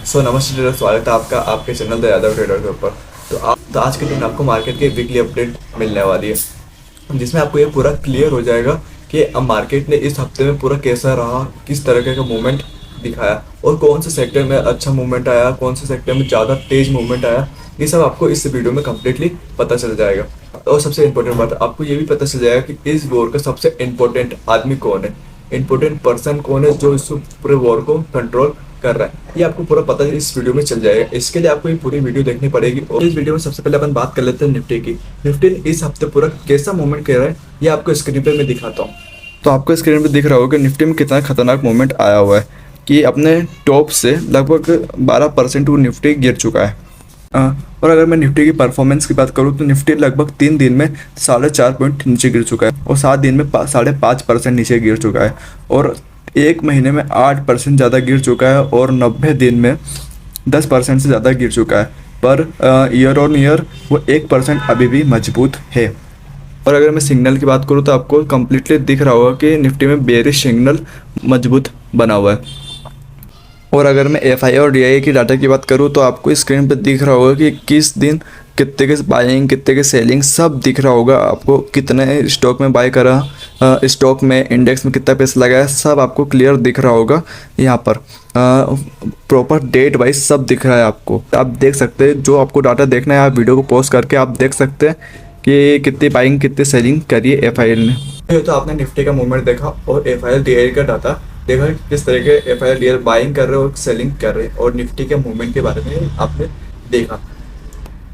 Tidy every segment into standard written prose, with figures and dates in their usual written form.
नमस्ते ट्रेडर, स्वागत है आपका आपके चैनल द यादव ट्रेडर के ऊपर। तो आज के दिन आपको मार्केट की वीकली अपडेट मिलने वाली है, जिसमें आपको ये पूरा क्लियर हो जाएगा कि अब मार्केट ने इस हफ्ते में पूरा कैसा रहा, किस तरीके का मूवमेंट दिखाया और कौन से सेक्टर में अच्छा मूवमेंट आया, कौन से सेक्टर में ज़्यादा तेज मूवमेंट आया। ये सब आपको इस वीडियो में कम्प्लीटली पता चल जाएगा। और सबसे इम्पोर्टेंट बात, आपको ये भी पता चल जाएगा कि इस वॉर का सबसे इम्पोर्टेंट आदमी कौन है, इम्पोर्टेंट पर्सन कौन है जो इस पूरे वॉर को कंट्रोल कर रहा है। ये आपको पूरा पता इस वीडियो में चल जाएगा। इसके लिए आपको ये पूरी वीडियो देखनी पड़ेगी। और इस वीडियो में सबसे पहले अपन बात कर लेते हैं निफ्टी की। निफ्टी इस हफ्ते पूरा कैसा मूवमेंट कर रहा है ये आपको स्क्रीन पे मैं दिखाता हूँ। तो आपको स्क्रीन पे दिख रहा होगा कि निफ्टी में कितना खतरनाक मूवमेंट आया हुआ है कि अपने टॉप से लगभग 12% वो निफ्टी गिर चुका है। और अगर मैं निफ्टी की परफॉर्मेंस की बात करूँ तो निफ्टी लगभग 3 दिन में 4.5 पॉइंट नीचे गिर चुका है और 7 दिन में 5.5% नीचे गिर चुका है और 1 महीने में 8% ज़्यादा गिर चुका है और 90 दिन में 10% से ज़्यादा गिर चुका है। पर ईयर ऑन ईयर वो 1% अभी भी मजबूत है। और अगर मैं सिग्नल की बात करूँ तो आपको कम्प्लीटली दिख रहा होगा कि निफ्टी में बेरिश सिग्नल मजबूत बना हुआ है। और अगर मैं एफआई और डीआई की डाटा की बात करूँ तो आपको स्क्रीन पर दिख रहा होगा कि किस दिन कितने के बाइंग कितने के सेलिंग सब दिख रहा होगा। आपको कितने स्टॉक में बाय करा, स्टॉक में इंडेक्स में कितना पैसा लगाया, सब आपको क्लियर दिख रहा होगा। यहाँ पर प्रॉपर डेट वाइज सब दिख रहा है। आपको आप देख सकते हैं, जो आपको डाटा देखना है आप वीडियो को पॉज करके आप देख सकते हैं कि कितनी बाइंग कितनी सेलिंग करी है एफआईएल ने। तो आपने निफ्टी का मूवमेंट देखा और एफआईएल डीआई का डाटा देखा किस तरह के एफआईएल डीआई बाइंग कर रहे हो, सेलिंग कर रहे हैं, और निफ्टी के मूवमेंट के बारे में आपने देखा।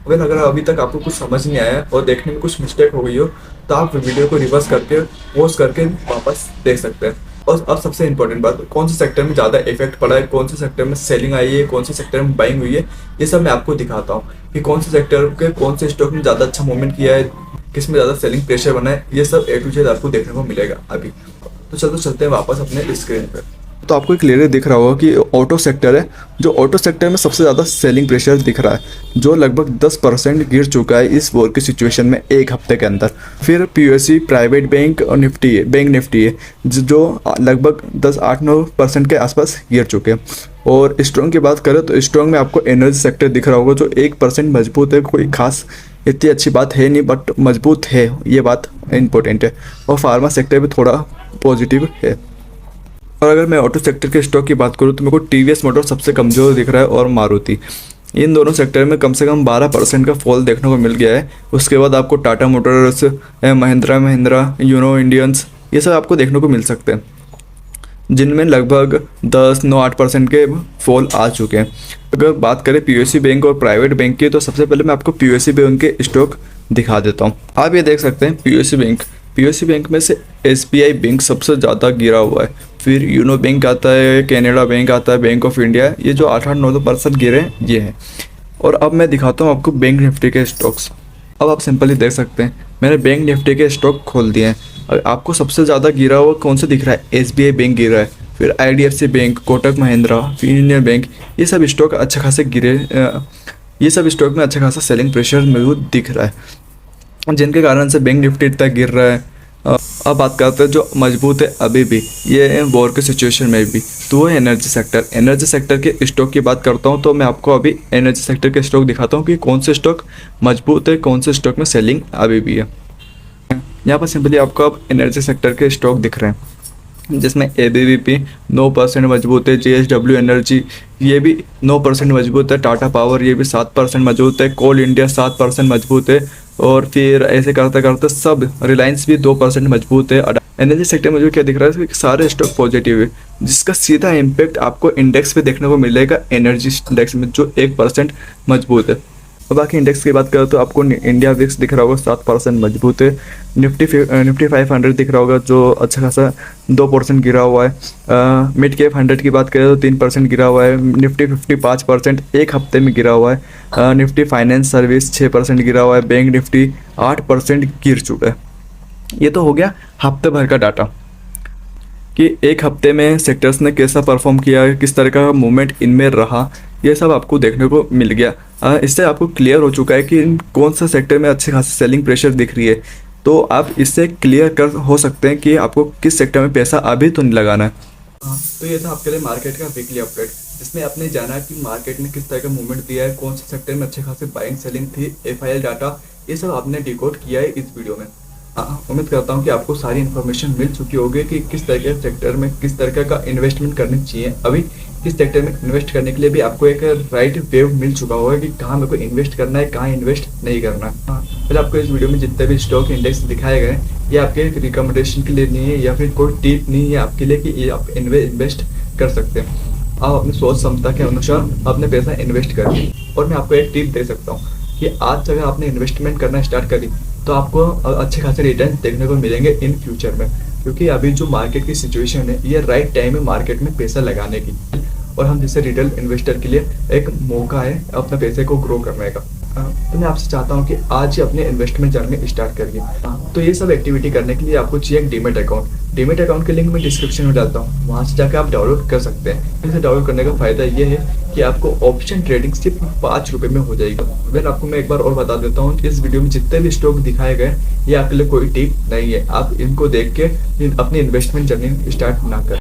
अगर अभी तक आपको कुछ समझ नहीं आया और देखने में कुछ मिस्टेक हो गई हो तो आप वीडियो को रिवर्स करके पॉज करके वापस देख सकते हैं। और अब सबसे इंपॉर्टेंट बात, कौन से सेक्टर में ज़्यादा इफेक्ट पड़ा है, कौन से सेक्टर में सेलिंग आई है, कौन से सेक्टर में बाइंग हुई है, ये सब मैं आपको दिखाता हूँ कि कौन से सेक्टर के कौन से स्टॉक में ज़्यादा अच्छा मूवमेंट किया है, किस में ज़्यादा सेलिंग प्रेशर बना है। ये सब A to Z आपको देखने को मिलेगा अभी। तो चलते हैं वापस अपने स्क्रीन पर। तो आपको क्लियरली दिख रहा होगा कि ऑटो सेक्टर है, जो ऑटो सेक्टर में सबसे ज़्यादा सेलिंग प्रेशर दिख रहा है, जो लगभग 10% गिर चुका है इस वॉर की सिचुएशन में एक हफ्ते के अंदर। फिर पीओएससी, प्राइवेट बैंक और निफ्टी है, बैंक निफ्टी है जो लगभग 10-8-9% के आसपास गिर चुके हैं। और स्ट्रॉन्ग की बात करें तो स्ट्रॉन्ग में आपको एनर्जी सेक्टर दिख रहा होगा जो 1% मजबूत है। कोई खास इतनी अच्छी बात है नहीं बट मजबूत है, ये बात इंपॉर्टेंट है। और फार्मा सेक्टर भी थोड़ा पॉजिटिव है। और अगर मैं ऑटो सेक्टर के स्टॉक की बात करूँ तो मेरे को टीवीएस मोटर सबसे कमज़ोर दिख रहा है और मारुति। इन दोनों सेक्टर में कम से कम 12% का फॉल देखने को मिल गया है। उसके बाद आपको टाटा मोटर्स, महिंद्रा, यूनो इंडियंस, ये सब आपको देखने को मिल सकते हैं, जिनमें लगभग 10-9-8% के फॉल आ चुके हैं। अगर बात करें पीओएससी बैंक और प्राइवेट बैंक की तो सबसे पहले मैं आपको पीओएससी बैंक के स्टॉक दिखा देता हूँ। आप ये देख सकते हैं पीओएससी बैंक में से एसबीआई बैंक सबसे ज़्यादा गिरा हुआ है। फिर यूनो बैंक आता है, कैनेडा बैंक आता है, बैंक ऑफ इंडिया, ये जो 8-9% गिरे हैं ये हैं। और अब मैं दिखाता हूँ आपको बैंक निफ्टी के स्टॉक्स। अब आप सिंपली देख सकते हैं मैंने बैंक निफ्टी के स्टॉक खोल दिए हैं और आपको सबसे ज़्यादा गिरा हुआ कौन सा दिख रहा है, एसबीआई बैंक गिरा है। फिर IDFC bank, Kotak Mahindra, union bank, ये सब स्टॉक अच्छे खासे गिरे। ये सब स्टॉक में अच्छा खासा सेलिंग प्रेशर मौजूद दिख रहा है, जिनके कारण से बैंक निफ्टी इतना गिर रहा है। अब बात करते हैं जो मजबूत है अभी भी ये वॉर के सिचुएशन में भी, तो वो है एनर्जी सेक्टर के स्टॉक की बात करता हूँ। तो मैं आपको अभी एनर्जी सेक्टर के स्टॉक दिखाता हूँ कि कौन से स्टॉक मजबूत है, कौन से स्टॉक में सेलिंग अभी भी है। यहाँ पर सिंपली आपको अब एनर्जी सेक्टर के स्टॉक दिख रहे हैं, जिसमें ABVP 9% मजबूत है, JSW एनर्जी ये भी 9% मजबूत है, टाटा पावर ये भी 7% मजबूत है, कोल इंडिया 7% मजबूत है। और फिर ऐसे करते करते सब, रिलायंस भी 2% मजबूत है। एनर्जी सेक्टर में जो क्या दिख रहा है कि सारे स्टॉक पॉजिटिव है, जिसका सीधा इम्पैक्ट आपको इंडेक्स पे देखने को मिलेगा, एनर्जी इंडेक्स में जो 1% मजबूत है। और बाकी इंडेक्स की बात करें तो आपको इंडिया विक्स दिख रहा होगा 7% मजबूत है। निफ्टी 500 दिख रहा होगा जो अच्छा खासा 2% गिरा हुआ है। मिड कैप 100 की बात करें तो 3% गिरा हुआ है। निफ्टी 50 5% एक हफ्ते में गिरा हुआ है। निफ्टी फाइनेंस सर्विस 6% गिरा हुआ है। बैंक निफ्टी 8% गिर चुका है। ये तो हो गया हफ्ते भर का डाटा कि एक हफ्ते में सेक्टर्स ने कैसा परफॉर्म किया, किस तरह का मूवमेंट इनमें रहा, ये सब आपको देखने को मिल गया। इससे आपको क्लियर हो चुका है कि कौन सा सेक्टर में अच्छे खासी सेलिंग प्रेशर दिख रही है। तो आप इससे क्लियर कर हो सकते हैं कि आपको किस सेक्टर में पैसा अभी तो नहीं लगाना है। तो ये था आपके लिए मार्केट का वीकली अपडेट। इसमें आपने जाना कि मार्केट ने किस तरह का मूवमेंट दिया है, कौन से सेक्टर में अच्छे खासे बाइंग सेलिंग थी, एफआईएल डाटा, ये सब आपने डिकोड किया है इस वीडियो में। उम्मीद करता हूँ कि आपको सारी इन्फॉर्मेशन मिल चुकी होगी कि किस तरह के सेक्टर में किस तरह का इन्वेस्टमेंट करनी चाहिए। अभी किस सेक्टर में इन्वेस्ट करने के लिए भी आपको एक राइट वेव मिल चुका होगा कि कहाँ मेरे को इन्वेस्ट करना है, कहाँ इन्वेस्ट नहीं करना है। पहले आपको इस वीडियो में जितने भी स्टॉक इंडेक्स दिखाए गए ये आपके रिकमेंडेशन के लिए नहीं है या फिर कोई टिप नहीं है आपके लिए कि ये आप इन्वेस्ट कर सकते हैं। आप अपनी सोच क्षमता के अनुसार अपने पैसा इन्वेस्ट करिए। और मैं आपको एक टिप दे सकता हूँ कि आज से अगर आपने इन्वेस्टमेंट करना स्टार्ट करी तो आपको अच्छे खासे रिटर्न देखने को मिलेंगे इन फ्यूचर में, क्योंकि अभी जो मार्केट की सिचुएशन है ये राइट टाइम है मार्केट में पैसा लगाने की, और हम जैसे रिटेल इन्वेस्टर के लिए एक मौका है अपने पैसे को ग्रो करने का। तो मैं आपसे चाहता हूँ कि आज ही अपने इन्वेस्टमेंट जर्नी स्टार्ट करिए। तो ये सब एक्टिविटी करने के लिए आपको चाहिए एक डीमेट अकाउंट। डीमेट अकाउंट के लिंक मैं डिस्क्रिप्शन में डालता हूँ, वहाँ से जाकर आप डाउनलोड कर सकते हैं। इसे डाउनलोड करने का फायदा ये है कि आपको ऑप्शन ट्रेडिंग सिर्फ 5 रुपये में हो जाएगा। फिर आपको मैं एक बार और बता देता हूँ, इस वीडियो में जितने भी स्टॉक दिखाए गए ये आपके लिए कोई टिप नहीं है, आप इनको देख के अपनी इन्वेस्टमेंट जर्नी स्टार्ट ना करें।